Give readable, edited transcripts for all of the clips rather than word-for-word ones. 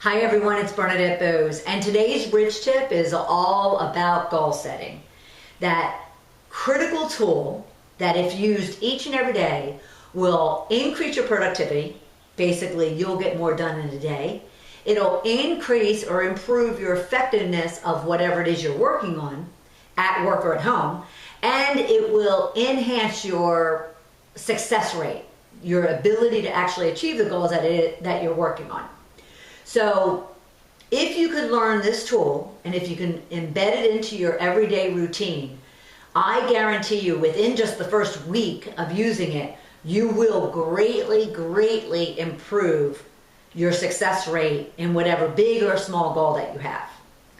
Hi everyone, it's Bernadette Boas, and today's rich tip is all about goal setting. That critical tool that if used each and every day will increase your productivity. Basically, you'll get more done in a day. It'll increase or improve your effectiveness of whatever it is you're working on at work or at home, and it will enhance your success rate, your ability to actually achieve the goals that you're working on. So if you can learn this tool and if you can embed it into your everyday routine, I guarantee you within just the first week of using it, you will greatly improve your success rate in whatever big or small goal that you have.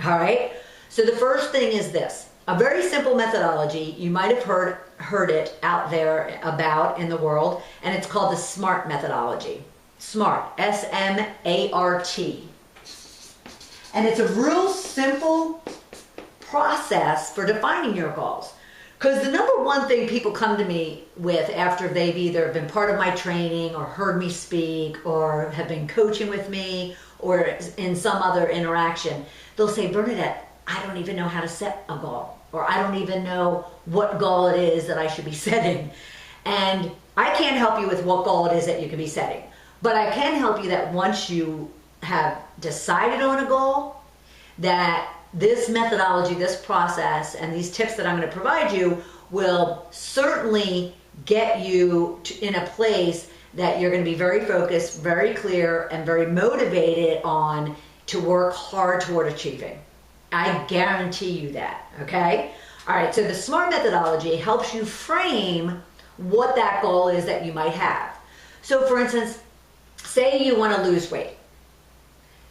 All right? So the first thing is this, a very simple methodology. You might have heard it out there about in the world, and it's called the SMART methodology. SMART, S-M-A-R-T. And it's a real simple process for defining your goals. Because the number one thing people come to me with after they've either been part of my training or heard me speak or have been coaching with me or in some other interaction, they'll say, Bernadette, I don't even know how to set a goal, or I don't even know what goal it is that I should be setting. And I can't help you with what goal it is that you can be setting. But I can help you that once you have decided on a goal, that this methodology, this process, and these tips that I'm going to provide you will certainly get you in a place that you're going to be very focused, very clear, and very motivated on to work hard toward achieving. I guarantee you that, okay? All right, so the SMART methodology helps you frame what that goal is that you might have. So for instance, say you want to lose weight.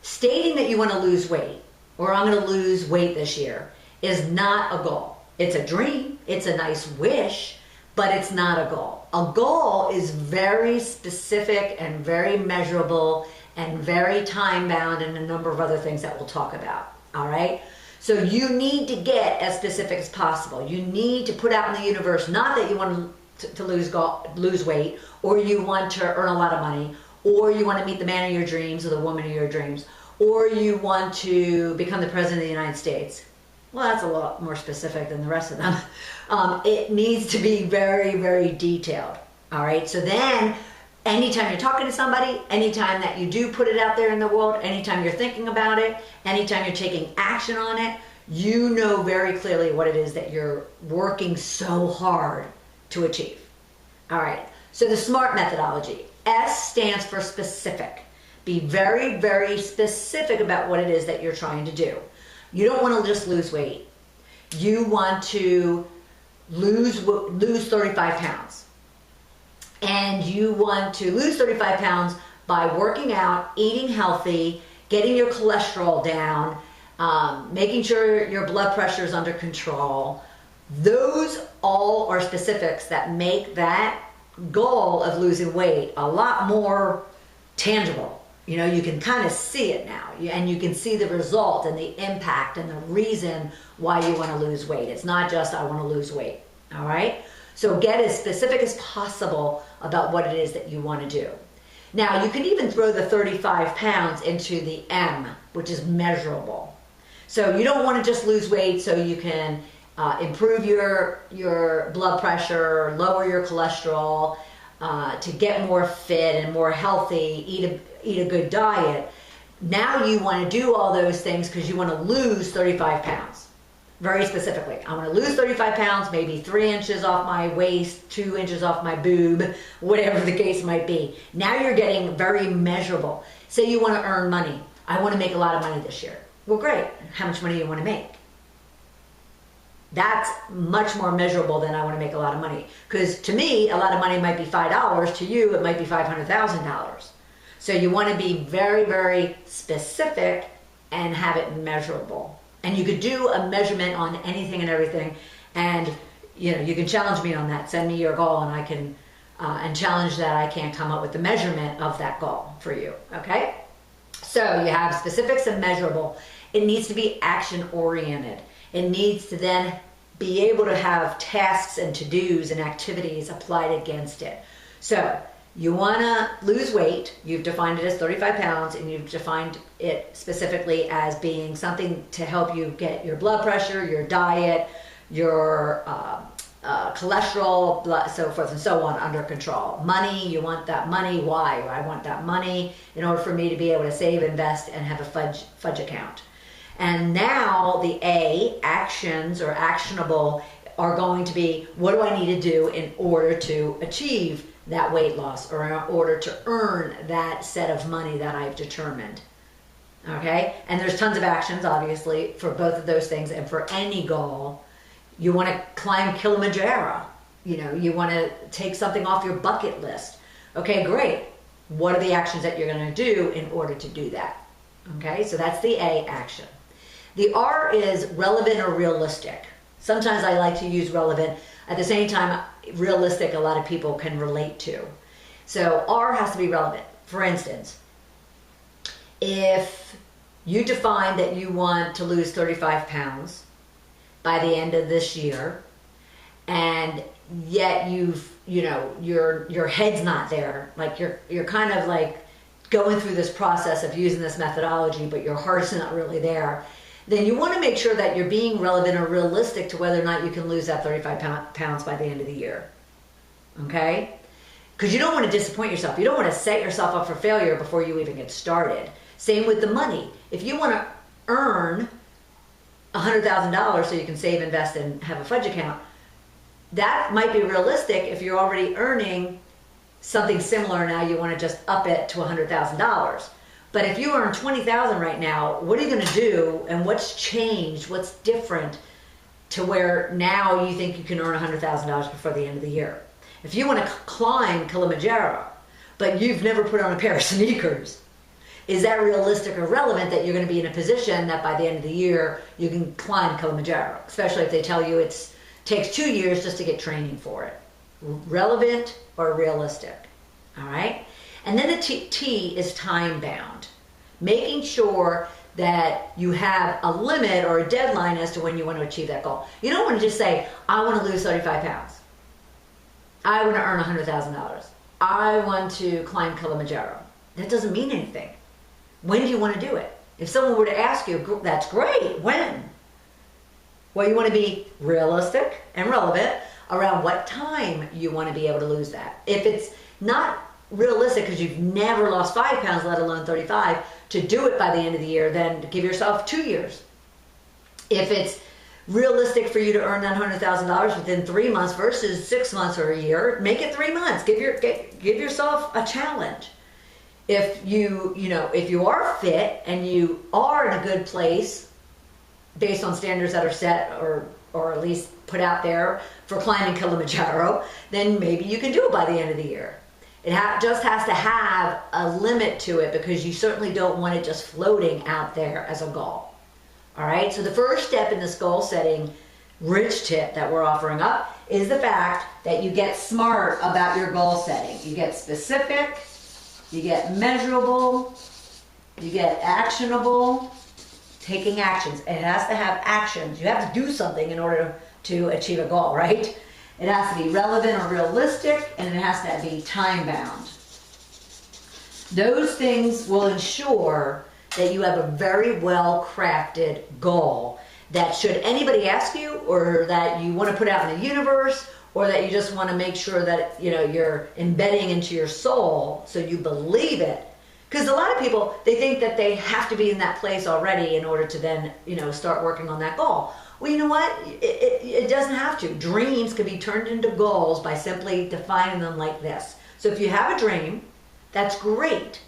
Stating that you want to lose weight, or I'm going to lose weight this year, is not a goal. It's a dream, it's a nice wish, but it's not a goal. A goal is very specific and very measurable and very time-bound and a number of other things that we'll talk about, all right? So you need to get as specific as possible. You need to put out in the universe, not that you want to lose weight, or you want to earn a lot of money, or you want to meet the man of your dreams or the woman of your dreams, or you want to become the president of the United States. Well, that's a lot more specific than the rest of them. It needs to be very detailed. All right, so then anytime you're talking to somebody, anytime that you do put it out there in the world, anytime you're thinking about it, anytime you're taking action on it, you know very clearly what it is that you're working so hard to achieve. All right, so the SMART methodology. S stands for specific. Be very specific about what it is that you're trying to do. You don't want to just lose weight. You want to lose 35 pounds. And you want to lose 35 pounds by working out, eating healthy, getting your cholesterol down, making sure your blood pressure is under control. Those all are specifics that make that goal of losing weight a lot more tangible. You know, you can kind of see it now, and you can see the result and the impact and the reason why you want to lose weight. It's not just, I want to lose weight, all right? So get as specific as possible about what it is that you want to do. Now, you can even throw the 35 pounds into the M, which is measurable. So you don't want to just lose weight so you can improve your blood pressure, lower your cholesterol, to get more fit and more healthy, eat a good diet. Now you want to do all those things because you want to lose 35 pounds. Very specifically, I want to lose 35 pounds, maybe 3 inches off my waist, 2 inches off my boob, whatever the case might be. Now you're getting very measurable. Say you want to earn money. I want to make a lot of money this year. Well, great. How much money do you want to make? That's much more measurable than I want to make a lot of money. Because to me, a lot of money might be $5. To you, it might be $500,000. So you want to be very specific and have it measurable. And you could do a measurement on anything and everything. And you know, you can challenge me on that. Send me your goal, and I can and challenge that I can't come up with the measurement of that goal for you. Okay? So you have specifics and measurable. It needs to be action oriented. It needs to then be able to have tasks and to-dos and activities applied against it. So You want to lose weight. You've defined it as 35 pounds, and you've defined it specifically as being something to help you get your blood pressure, your diet, your cholesterol, blood, so forth and so on under control. Money, you want that money. Why? I want that money in order for me to be able to save, invest, and have a fudge account. And now the A, actions or actionable, are going to be, what do I need to do in order to achieve that weight loss, or in order to earn that set of money that I've determined. Okay? And there's tons of actions, obviously, for both of those things, and for any goal. You want to climb Kilimanjaro. You know, you want to take something off your bucket list. Okay, great. What are the actions that you're going to do in order to do that? Okay, so that's the A, action. The R is relevant or realistic. Sometimes I like to use relevant. At the same time, realistic, a lot of people can relate to. So R has to be relevant. For instance, if you define that you want to lose 35 pounds by the end of this year, and yet your head's not there, like you're kind of like going through this process of using this methodology, but your heart's not really there, then you want to make sure that you're being relevant or realistic to whether or not you can lose that 35 pounds by the end of the year. Okay? Because you don't want to disappoint yourself. You don't want to set yourself up for failure before you even get started. Same with the money. If you want to earn $100,000 so you can save, invest, and have a fudge account, that might be realistic if you're already earning something similar. Now you want to just up it to $100,000. But if you earn $20,000 right now, what are you going to do, and what's changed, what's different to where now you think you can earn $100,000 before the end of the year? If you want to climb Kilimanjaro, but you've never put on a pair of sneakers, is that realistic or relevant that you're going to be in a position that by the end of the year you can climb Kilimanjaro? Especially if they tell you it takes 2 years just to get training for it. Relevant or realistic? All right? And then the T is time bound. Making sure that you have a limit or a deadline as to when you want to achieve that goal. You don't want to just say, I want to lose 35 pounds. I want to earn $100,000. I want to climb Kilimanjaro. That doesn't mean anything. When do you want to do it? If someone were to ask you, that's great. When? Well, you want to be realistic and relevant around what time you want to be able to lose that. If it's not realistic because you've never lost 5 pounds, let alone 35, to do it by the end of the year, then give yourself 2 years. If it's realistic for you to earn that $100,000 within 3 months versus 6 months or a year, make it 3 months. Give yourself a challenge. If if you are fit and you are in a good place based on standards that are set or at least put out there for climbing Kilimanjaro, then maybe you can do it by the end of the year. It just has to have a limit to it, because you certainly don't want it just floating out there as a goal. All right, so the first step in this goal setting rich tip that we're offering up is the fact that you get smart about your goal setting. You get specific, you get measurable, you get actionable, taking actions. It has to have actions. You have to do something in order to achieve a goal, right? It has to be relevant or realistic, and it has to be time-bound. Those things will ensure that you have a very well-crafted goal that, should anybody ask you, or that you want to put out in the universe, or that you just want to make sure that you're embedding into your soul so you believe it. Because a lot of people, they think that they have to be in that place already in order to then start working on that goal. Well, you know what? It doesn't have to. Dreams can be turned into goals by simply defining them like this. So if you have a dream, that's great.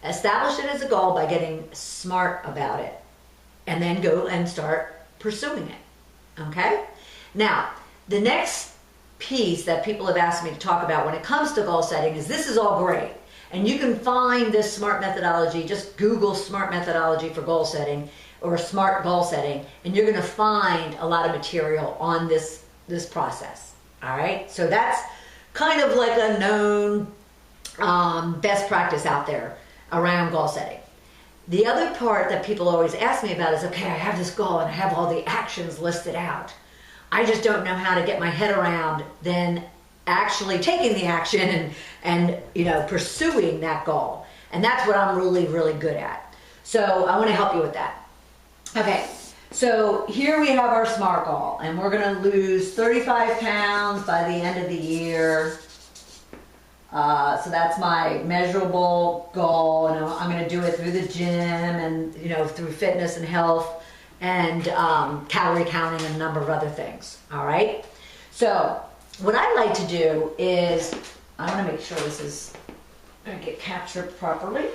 Establish it as a goal by getting smart about it, and then go and start pursuing it. Okay? Now, the next piece that people have asked me to talk about when it comes to goal setting is, this is all great. And you can find this SMART methodology. Just Google SMART methodology for goal setting, or SMART goal setting, and you're going to find a lot of material on this process. All right, so that's kind of like a known best practice out there around goal setting. The other part that people always ask me about is, okay, I have this goal and I have all the actions listed out. I just don't know how to get my head around then actually taking the action and pursuing that goal. And that's what I'm really, really good at. So I want to help you with that. Okay, so here we have our SMART goal, and we're going to lose 35 pounds by the end of the year. So that's my measurable goal, and I'm going to do it through the gym and through fitness and health and calorie counting and a number of other things. All right. So what I like to do is I want to make sure this is going to get captured properly.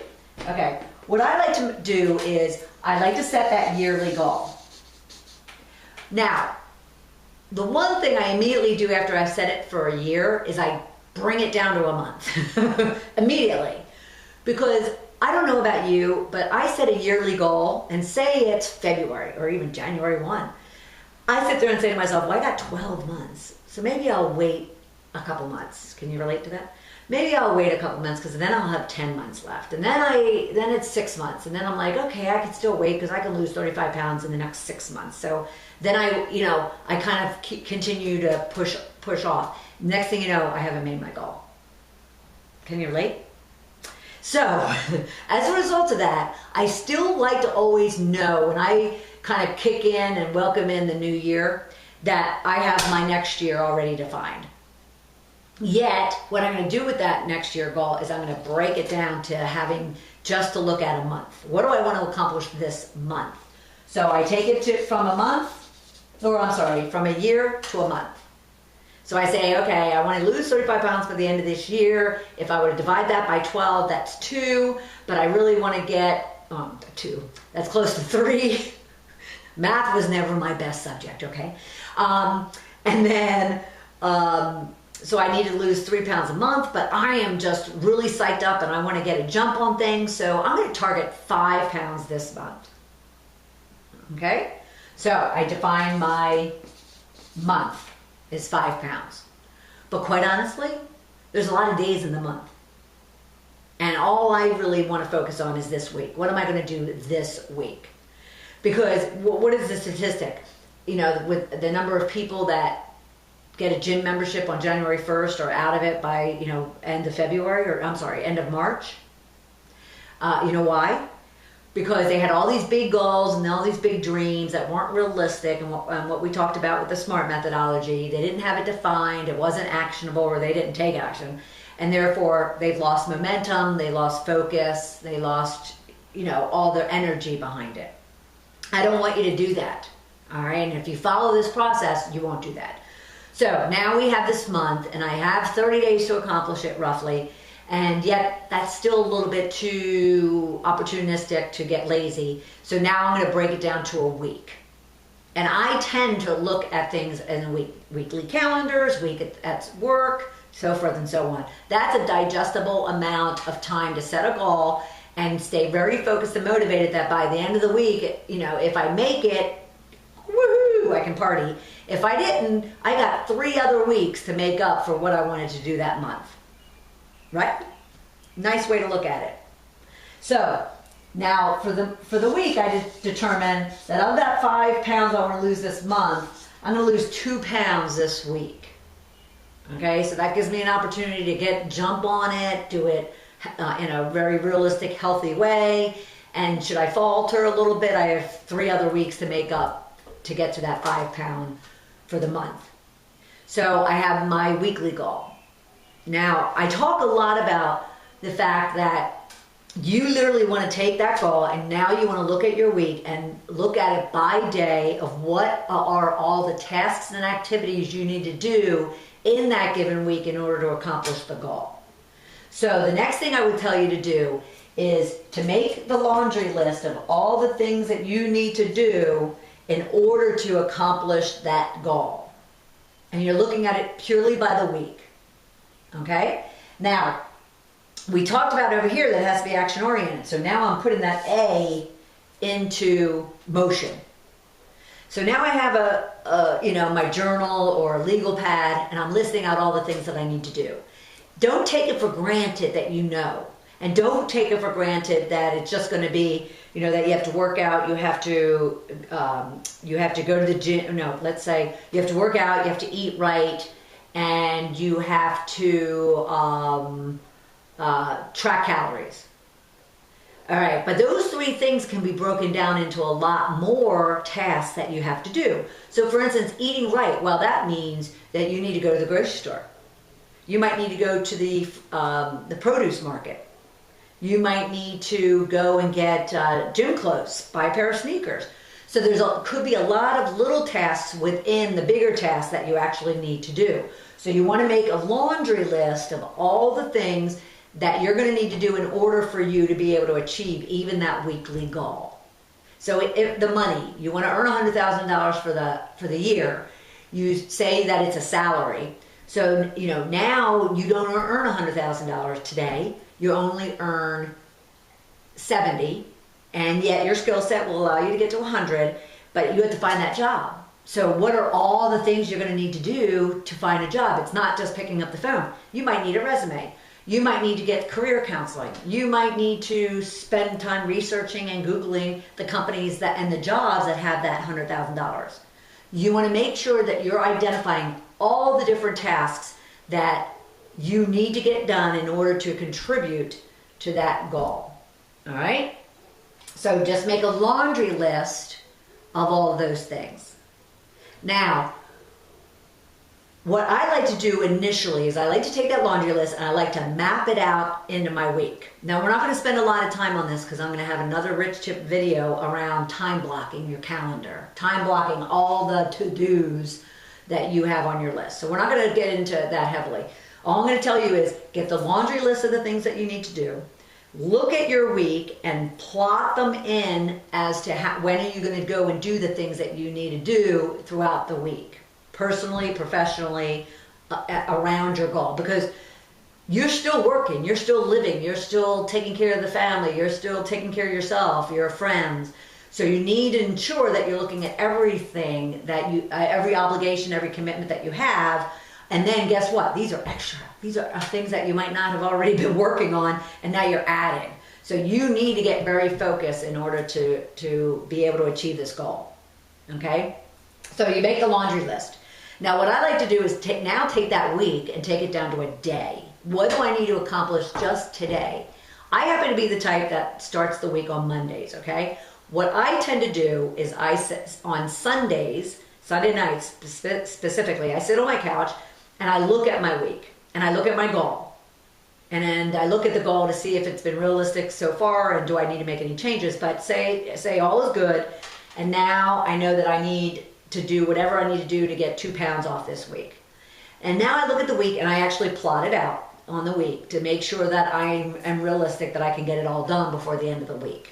Okay. What I like to do is I like to set that yearly goal. Now, the one thing I immediately do after I set it for a year is I bring it down to a month immediately, because I don't know about you, but I set a yearly goal and say it's February or even January 1. I sit there and say to myself, well, I got 12 months, so maybe I'll wait a couple months. Can you relate to that? Maybe I'll wait a couple months because then I'll have 10 months left, and then it's 6 months, and then I'm like, okay, I can still wait because I can lose 35 pounds in the next 6 months. So then I kind of continue to push off. Next thing you know, I haven't made my goal. Can you relate? So, as a result of that, I still like to always know when I kind of kick in and welcome in the new year that I have my next year already defined. Yet, what I'm going to do with that next year goal is I'm going to break it down to having just to look at a month. What do I want to accomplish this month? So I take it from a year to a month. So I say, okay, I want to lose 35 pounds by the end of this year. If I were to divide that by 12, that's 2. But I really want to get 2. That's close to 3. Math was never my best subject, okay? So I need to lose 3 pounds a month, but I am just really psyched up and I want to get a jump on things. So I'm going to target 5 pounds this month. Okay? So I define my month is 5 pounds. But quite honestly, there's a lot of days in the month. And all I really want to focus on is this week. What am I going to do this week? Because what is the statistic? With the number of people that get a gym membership on January 1st or out of it by, end of March. You know why? Because they had all these big goals and all these big dreams that weren't realistic, and what we talked about with the SMART methodology, they didn't have it defined, it wasn't actionable, or they didn't take action, and therefore they've lost momentum, they lost focus, they lost, all their energy behind it. I don't want you to do that, all right? And if you follow this process, you won't do that. So now we have this month, and I have 30 days to accomplish it roughly. And yet that's still a little bit too opportunistic to get lazy. So now I'm going to break it down to a week. And I tend to look at things in a week. Weekly calendars, week at work, so forth and so on. That's a digestible amount of time to set a goal and stay very focused and motivated that by the end of the week, if I make it, woohoo, I can party. If I didn't, I got 3 other weeks to make up for what I wanted to do that month. Right? Nice way to look at it. So now for the week, I just determined that of that 5 pounds I want to lose this month, I'm going to lose 2 pounds this week. Okay, so that gives me an opportunity to jump on it, do it in a very realistic, healthy way. And should I falter a little bit, I have 3 other weeks to make up to get to that 5 pound for the month. So I have my weekly goal. Now, I talk a lot about the fact that you literally want to take that goal and now you want to look at your week and look at it by day of what are all the tasks and activities you need to do in that given week in order to accomplish the goal. So the next thing I would tell you to do is to make the laundry list of all the things that you need to do in order to accomplish that goal. And you're looking at it purely by the week. Okay? Now, we talked about over here that it has to be action oriented. So now I'm putting that A into motion. So now I have my journal or a legal pad, and I'm listing out all the things that I need to do. Don't take it for granted that you know. And don't take it for granted that it's just going to be, that you have to work out, you have to go to the gym. No, let's say you have to work out, you have to eat right, and you have to track calories. All right, but those 3 things can be broken down into a lot more tasks that you have to do. So for instance, eating right, well, that means that you need to go to the grocery store. You might need to go to the produce market. You might need to go and get gym clothes, buy a pair of sneakers. So could be a lot of little tasks within the bigger tasks that you actually need to do. So you want to make a laundry list of all the things that you're going to need to do in order for you to be able to achieve even that weekly goal. So if the money, you want to earn $100,000 for the year, you say that it's a salary. So, now you don't earn $100,000 today, you only earn 70, and yet your skill set will allow you to get to 100, but you have to find that job. So what are all the things you're going to need to do to find a job? It's not just picking up the phone. You might need a resume. You might need to get career counseling. You might need to spend time researching and Googling the companies and the jobs that have that $100,000. You want to make sure that you're identifying all the different tasks that you need to get done in order to contribute to that goal. All right? So just make a laundry list of all of those things. Now, what I like to do initially is I like to take that laundry list and I like to map it out into my week. Now, we're not going to spend a lot of time on this because I'm going to have another Rich Tip video around time blocking your calendar, time blocking all the to-dos that you have on your list. So we're not going to get into that heavily. All I'm going to tell you is get the laundry list of the things that you need to do. Look at your week and plot them in as to when are you going to go and do the things that you need to do throughout the week. Personally, professionally, around your goal, because you're still working, you're still living, you're still taking care of the family, you're still taking care of yourself, your friends. So you need to ensure that you're looking at everything that every obligation, every commitment that you have. And then guess what? These are extra. These are things that you might not have already been working on, and now you're adding. So you need to get very focused in order to be able to achieve this goal. Okay? So you make the laundry list. Now what I like to do is take that week and take it down to a day. What do I need to accomplish just today? I happen to be the type that starts the week on Mondays, okay? What I tend to do is on Sundays, Sunday nights specifically, I sit on my couch and I look at my week and I look at my goal. And I look at the goal to see if it's been realistic so far and do I need to make any changes. But say all is good, and now I know that I need to do whatever I need to do to get 2 pounds off this week. And now I look at the week and I actually plot it out on the week to make sure that I am realistic, that I can get it all done before the end of the week.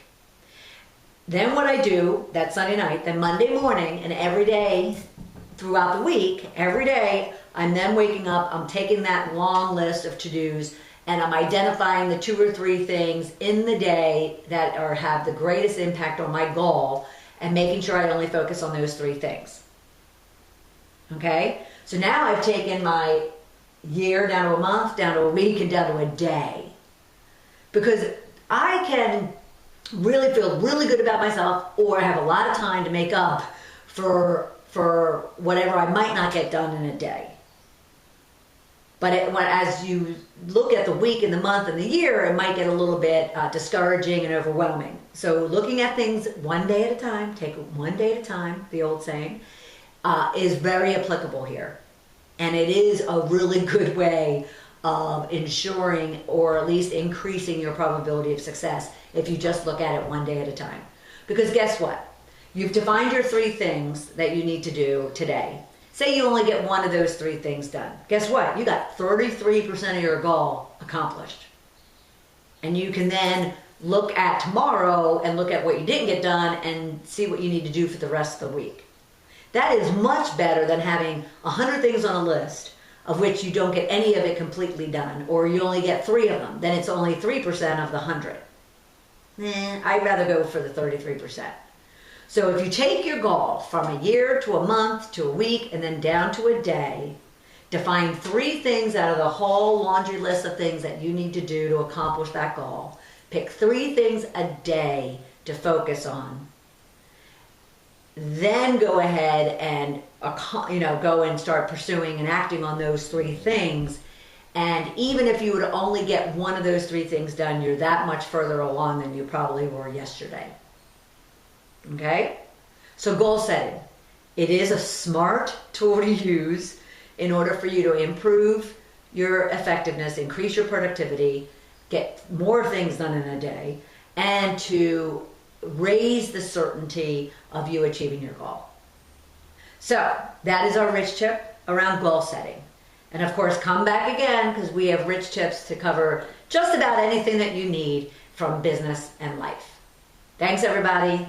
Then what I do that Sunday night, then Monday morning, and every day throughout the week, every day, I'm then waking up, I'm taking that long list of to-dos, and I'm identifying the 2 or 3 things in the day that have the greatest impact on my goal, and making sure I only focus on those 3 things. Okay? So now I've taken my year down to a month, down to a week, and down to a day. Because I can really feel really good about myself, or I have a lot of time to make up for whatever I might not get done in a day. But as you look at the week and the month and the year, it might get a little bit discouraging and overwhelming. So looking at things one day at a time, take it one day at a time, the old saying, is very applicable here. And it is a really good way of ensuring or at least increasing your probability of success if you just look at it one day at a time. Because guess what? You've defined your 3 things that you need to do today. Say you only get one of those 3 things done. Guess what? You got 33% of your goal accomplished. And you can then look at tomorrow and look at what you didn't get done and see what you need to do for the rest of the week. That is much better than having 100 things on a list of which you don't get any of it completely done, or you only get 3 of them. Then it's only 3% of the 100. I'd rather go for the 33%. So if you take your goal from a year to a month to a week and then down to a day, define 3 things out of the whole laundry list of things that you need to do to accomplish that goal. Pick 3 things a day to focus on. then go ahead and go and start pursuing and acting on those 3 things. And even if you would only get one of those 3 things done, you're that much further along than you probably were yesterday. Okay? So goal setting. It is a smart tool to use in order for you to improve your effectiveness, increase your productivity, get more things done in a day, and to raise the certainty of you achieving your goal. So that is our rich tip around goal setting. And of course, come back again, because we have rich tips to cover just about anything that you need from business and life. Thanks, everybody.